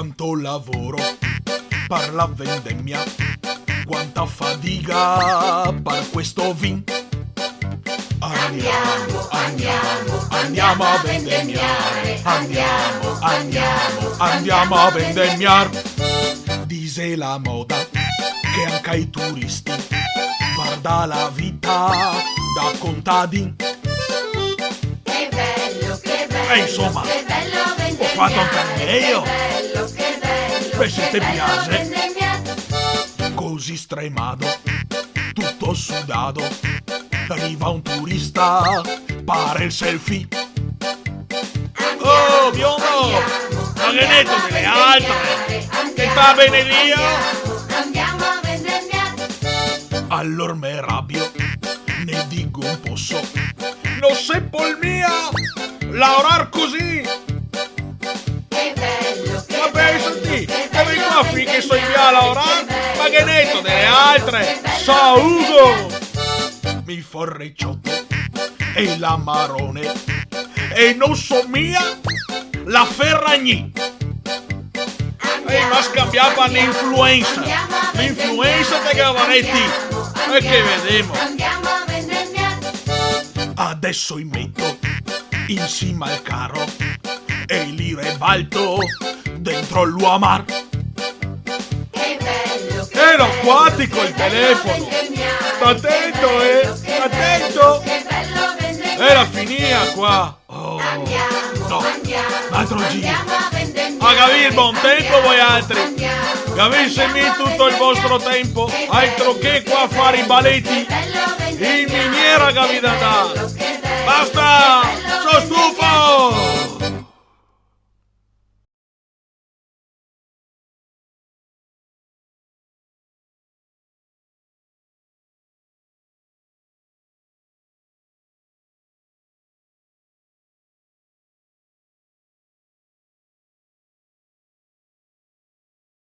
Quanto lavoro per la vendemmia, quanta fatica per questo vin. Andiamo a vendemmiare, andiamo a vendemmiare. Dice la moda che anche ai turisti guarda la vita da contadin. Che bello, E insomma, che bello ho fatto anche io. che bello, Beh, se ti piace, vendemmiare. così stremato, tutto sudato, arriva un turista, pare il selfie. Oh, biondo, ma che hai detto delle altre? Che sta bene via? Andiamo a vendemmiare. Allora me rabbio, ne dico un posso. Non sei polmia, lavorar così. Che bello, che Vabbè, senti, come qua finché sto via a lavorare? Ma che hai detto delle altre? Ciao Ugo! Mi forrecciotto e la marone e non so mia la Ferragni. E ma scambiava l'influenza. L'influenza di Gavaretti. E che vediamo. Andiamo a vendemmiare. Adesso metto insieme al carro e li ribalto dentro l'uamar. Che bello, Ero acquatico il telefono. Sta attento, sta attento. che bello vendemmiare. Era finita qua. Oh, no, un altro giro. Ma capì il buon tempo voi altri? Capiscemi tutto il vostro tempo? Altro che qua a fare i balletti in miniera capitata. Basta! Sono stufo!